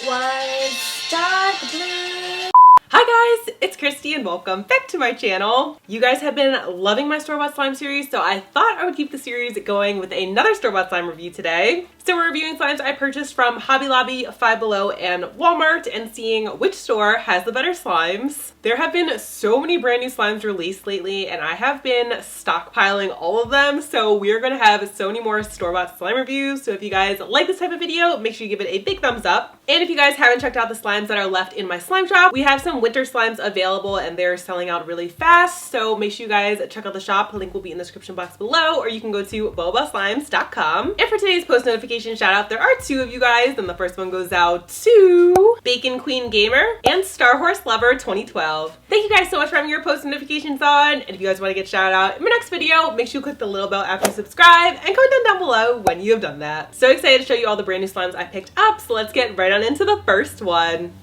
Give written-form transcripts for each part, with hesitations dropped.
was dark blue. Hi guys, it's Kristiii and welcome back to my channel. You guys have been loving my store-bought slime series, so I thought I would keep the series going with another store-bought slime review today. So we're reviewing slimes I purchased from Hobby Lobby, Five Below, and Walmart and seeing which store has the better slimes. There have been so many brand new slimes released lately and I have been stockpiling all of them, so we're gonna have so many more store-bought slime reviews. So if you guys like this type of video, make sure you give it a big thumbs up. And if you guys haven't checked out the slimes that are left in my slime shop, we have some winter slimes available and they're selling out really fast, so make sure you guys check out the shop. The link will be in the description box below, or you can go to bobaslimes.com. And for today's post notification shout out, there are two of you guys, and the first one goes out to Bacon Queen Gamer and Star Horse Lover 2012. Thank you guys so much for having your post notifications on, and if you guys want to get shouted out in my next video, make sure you click the little bell after you subscribe and comment down below when you have done that. So excited to show you all the brand new slimes I picked up, so let's get right on into the first one.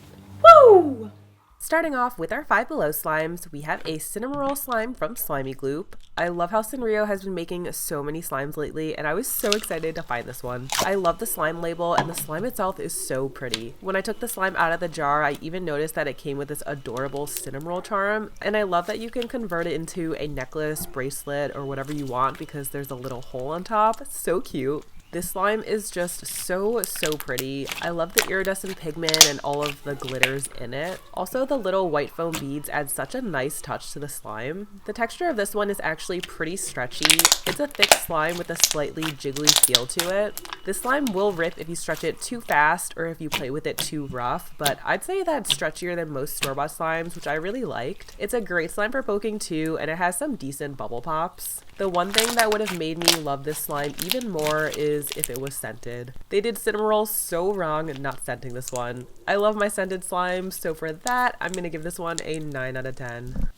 Woo! Starting off with our Five Below slimes, we have a Cinnamoroll slime from Slimegloop. I love how Sanrio has been making so many slimes lately, and I was so excited to find this one. I love the slime label, and the slime itself is so pretty. When I took the slime out of the jar, I even noticed that it came with this adorable Cinnamoroll charm, and I love that you can convert it into a necklace, bracelet, or whatever you want because there's a little hole on top. So cute. This slime is just so pretty. I love the iridescent pigment and all of the glitters in it. Also, the little white foam beads add such a nice touch to the slime. The texture of this one is actually pretty stretchy. It's a thick slime with a slightly jiggly feel to it. This slime will rip if you stretch it too fast or if you play with it too rough, but I'd say that's stretchier than most store-bought slimes, which I really liked. It's a great slime for poking too, and it has some decent bubble pops. The one thing that would have made me love this slime even more is if it was scented. They did Cinnamoroll so wrong not scenting this one. I love my scented slimes, so for that, I'm gonna give this one a 9 out of 10.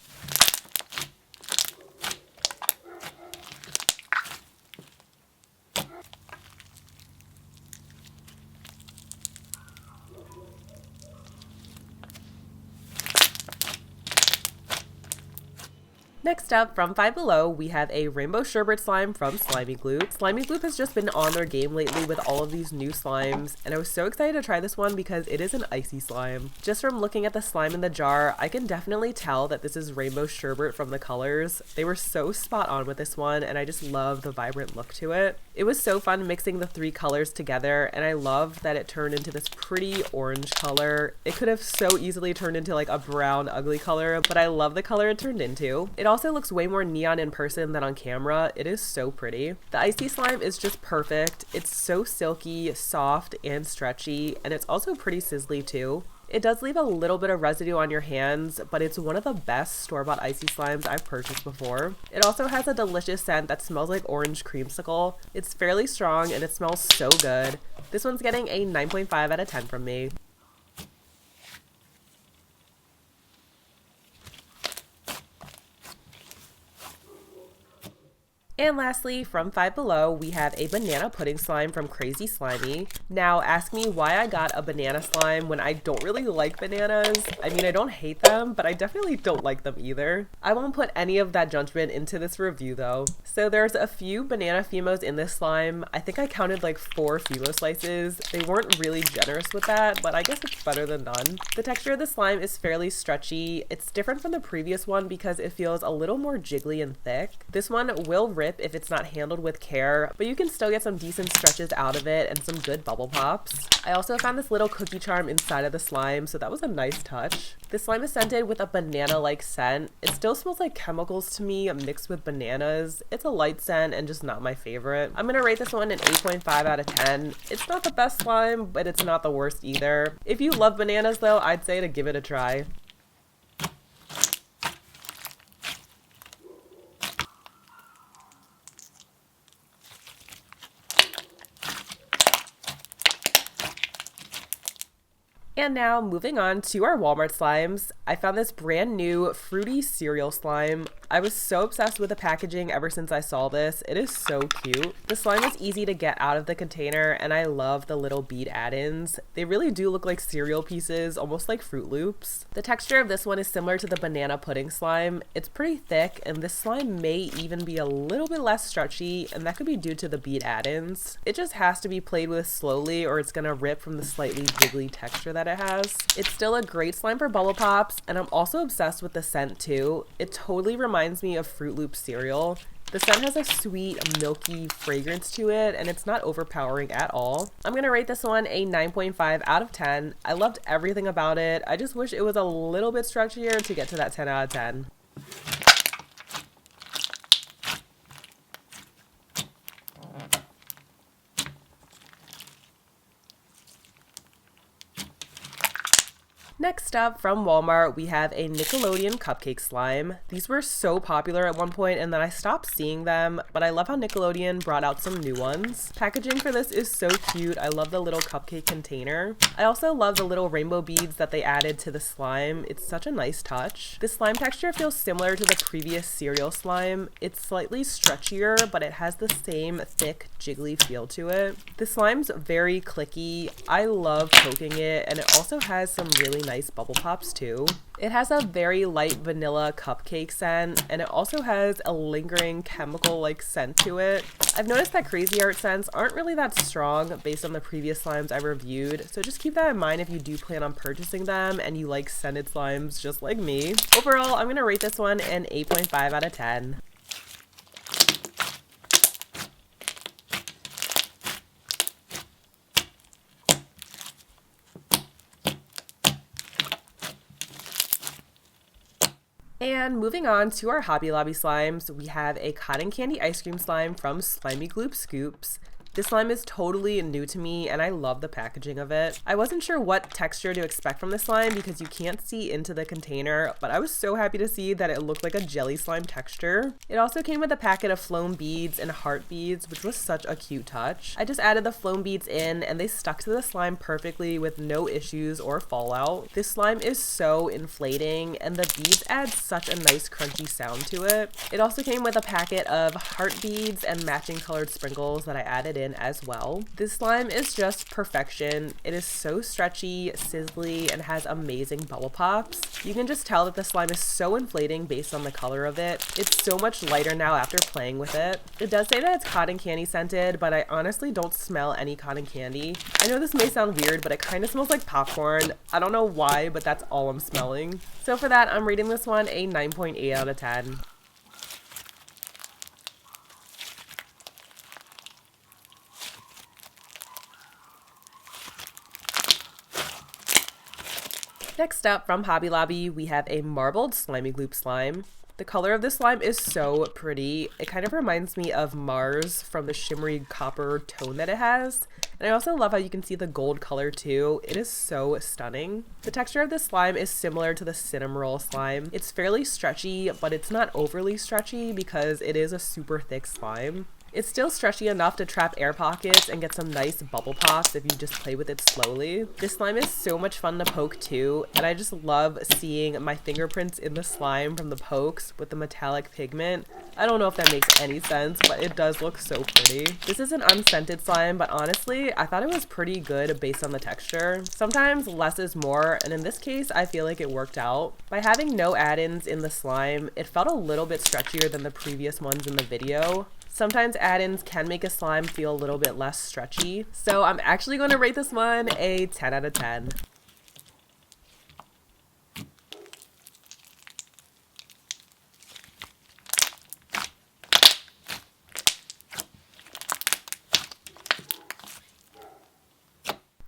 Next up, from Five Below, we have a Rainbow Sherbet slime from Slimegloop. Slimegloop has just been on their game lately with all of these new slimes, and I was so excited to try this one because it is an icy slime. Just from looking at the slime in the jar, I can definitely tell that this is Rainbow Sherbet from the colors. They were so spot on with this one, and I just love the vibrant look to it. It was so fun mixing the three colors together, and I loved that it turned into this pretty orange color. It could have so easily turned into like a brown ugly color, but I love the color it turned into. It also looks way more neon in person than on camera. It is so pretty. The icy slime is just perfect. It's so silky, soft, and stretchy, and it's also pretty sizzly too. It does leave a little bit of residue on your hands, but it's one of the best store-bought icy slimes I've purchased before. It also has a delicious scent that smells like orange creamsicle. It's fairly strong and it smells so good. This one's getting a 9.5 out of 10 from me. And lastly, from Five Below, we have a banana pudding slime from Crazy Slimy. Now, ask me why I got a banana slime when I don't really like bananas. I mean, I don't hate them, but I definitely don't like them either. I won't put any of that judgment into this review though. So there's a few banana Fimos in this slime. I think I counted like 4 Fimo slices. They weren't really generous with that, but I guess it's better than none. The texture of the slime is fairly stretchy. It's different from the previous one because it feels a little more jiggly and thick. This one will rip if it's not handled with care, but you can still get some decent stretches out of it and some good bubble pops. I also found this little cookie charm inside of the slime, so that was a nice touch. This slime is scented with a banana-like scent. It still smells like chemicals to me mixed with bananas. It's a light scent and just not my favorite. I'm gonna rate this one an 8.5 out of 10. It's not the best slime, but it's not the worst either. If you love bananas though, I'd say to give it a try. And now moving on to our Walmart slimes, I found this brand new fruity cereal slime. I was so obsessed with the packaging ever since I saw this. It is so cute. The slime is easy to get out of the container, and I love the little bead add-ins. They really do look like cereal pieces, almost like Fruit Loops. The texture of this one is similar to the banana pudding slime. It's pretty thick, and this slime may even be a little bit less stretchy, and that could be due to the bead add-ins. It just has to be played with slowly or it's gonna rip from the slightly jiggly texture that it has. It's still a great slime for bubble pops, and I'm also obsessed with the scent too. It totally reminds me of Fruit Loop cereal. The scent has a sweet, milky fragrance to it, and it's not overpowering at all. I'm gonna rate this one a 9.5 out of 10. I loved everything about it. I just wish it was a little bit stretchier to get to that 10 out of 10. Next up, from Walmart, we have a Nickelodeon Cupcake slime. These were so popular at one point and then I stopped seeing them, but I love how Nickelodeon brought out some new ones. Packaging for this is so cute. I love the little cupcake container. I also love the little rainbow beads that they added to the slime. It's such a nice touch. The slime texture feels similar to the previous cereal slime. It's slightly stretchier, but it has the same thick, jiggly feel to it. The slime's very clicky. I love poking it, and it also has some really nice bubble pops too. It has a very light vanilla cupcake scent, and it also has a lingering chemical-like scent to it. I've noticed that Crazy Art scents aren't really that strong based on the previous slimes I reviewed, so just keep that in mind if you do plan on purchasing them and you like scented slimes just like me. Overall, I'm gonna rate this one an 8.5 out of 10. And moving on to our Hobby Lobby slimes, we have a cotton candy ice cream slime from Slimegloop Scoops. This slime is totally new to me and I love the packaging of it. I wasn't sure what texture to expect from this slime because you can't see into the container, but I was so happy to see that it looked like a jelly slime texture. It also came with a packet of flown beads and heart beads, which was such a cute touch. I just added the flown beads in and they stuck to the slime perfectly with no issues or fallout. This slime is so inflating and the beads add such a nice crunchy sound to it. It also came with a packet of heart beads and matching colored sprinkles that I added in as well. This slime is just perfection. It is so stretchy, sizzly, and has amazing bubble pops. You can just tell that the slime is so inflating based on the color of it. It's so much lighter now after playing with it. It does say that it's cotton candy scented, but I honestly don't smell any cotton candy. I know this may sound weird, but it kind of smells like popcorn. I don't know why, but that's all I'm smelling. So for that, I'm rating this one a 9.8 out of 10. Next up, from Hobby Lobby, we have a marbled Slimegloop slime. The color of this slime is so pretty. It kind of reminds me of Mars from the shimmery copper tone that it has. And I also love how you can see the gold color too. It is so stunning. The texture of this slime is similar to the Cinem roll slime. It's fairly stretchy, but it's not overly stretchy because it is a super thick slime. It's still stretchy enough to trap air pockets and get some nice bubble pops if you just play with it slowly. This slime is so much fun to poke too, and I just love seeing my fingerprints in the slime from the pokes with the metallic pigment. I don't know if that makes any sense, but it does look so pretty. This is an unscented slime, but honestly, I thought it was pretty good based on the texture. Sometimes less is more, and in this case, I feel like it worked out. By having no add-ins in the slime, it felt a little bit stretchier than the previous ones in the video. Sometimes add-ins can make a slime feel a little bit less stretchy. So I'm actually going to rate this one a 10 out of 10.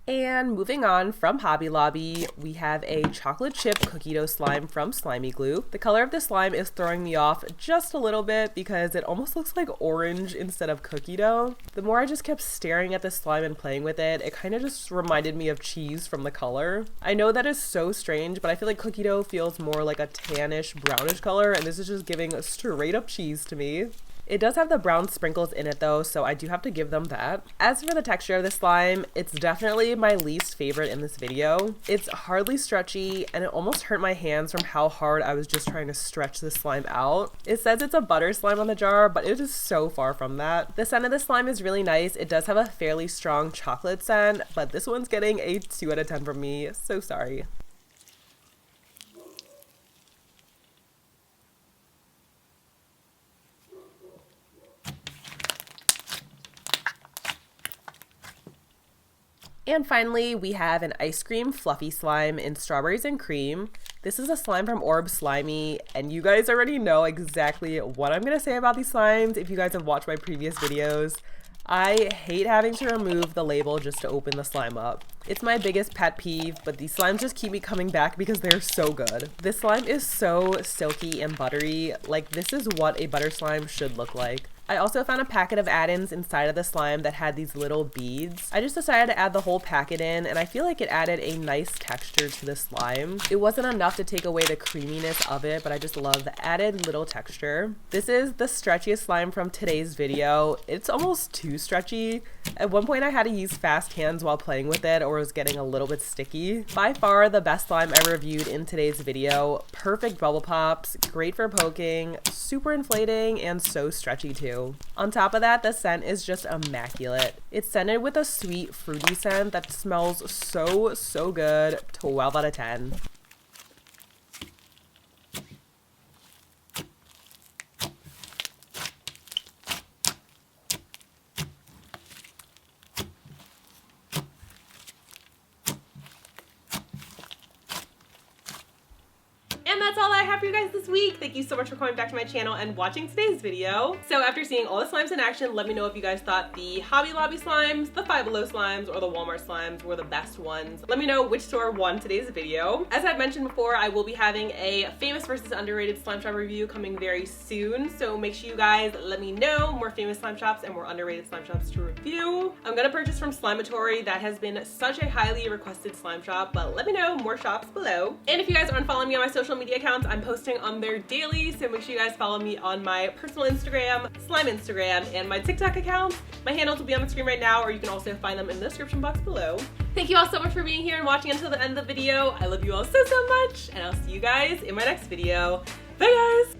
And moving on, from Hobby Lobby, we have a chocolate chip cookie dough slime from Slimegloop. The color of this slime is throwing me off just a little bit because it almost looks like orange instead of cookie dough. The more I just kept staring at this slime and playing with it, it kind of just reminded me of cheese from the color. I know that is so strange, but I feel like cookie dough feels more like a tannish, brownish color, and this is just giving a straight up cheese to me. It does have the brown sprinkles in it though, so I do have to give them that. As for the texture of the slime, it's definitely my least favorite in this video. It's hardly stretchy and it almost hurt my hands from how hard I was just trying to stretch the slime out. It says it's a butter slime on the jar, but it is so far from that. The scent of the slime is really nice. It does have a fairly strong chocolate scent, but this one's getting a 2 out of 10 from me. So sorry. And finally, we have an ice cream fluffy slime in strawberries and cream. This is a slime from Orb Slimy, and you guys already know exactly what I'm gonna say about these slimes if you guys have watched my previous videos. I hate having to remove the label just to open the slime up. It's my biggest pet peeve, but these slimes just keep me coming back because they're so good. This slime is so silky and buttery. Like, this is what a butter slime should look like. I also found a packet of add-ins inside of the slime that had these little beads. I just decided to add the whole packet in, and I feel like it added a nice texture to the slime. It wasn't enough to take away the creaminess of it, but I just love the added little texture. This is the stretchiest slime from today's video. It's almost too stretchy. At one point I had to use fast hands while playing with it, or it was getting a little bit sticky. By far the best slime I reviewed in today's video. Perfect bubble pops, great for poking, super inflating, and so stretchy too. On top of that, the scent is just immaculate. It's scented with a sweet, fruity scent that smells so good. 12 out of 10. And that's all I have for you guys this week. Thank you so much for coming back to my channel and watching today's video. So after seeing all the slimes in action, let me know if you guys thought the Hobby Lobby slimes, the Five Below slimes, or the Walmart slimes were the best ones. Let me know which store won today's video. As I've mentioned before, I will be having a famous versus underrated slime shop review coming very soon. So make sure you guys let me know more famous slime shops and more underrated slime shops to review. I'm gonna purchase from Slimatory. That has been such a highly requested slime shop, but let me know more shops below. And if you guys aren't following me on my social media accounts, I'm posting on there daily, so make sure you guys follow me on my personal Instagram, Slime Instagram, and my TikTok account. My handles will be on the screen right now, or you can also find them in the description box below. Thank you all so much for being here and watching until the end of the video. I love you all so much, and I'll see you guys in my next video. Bye guys!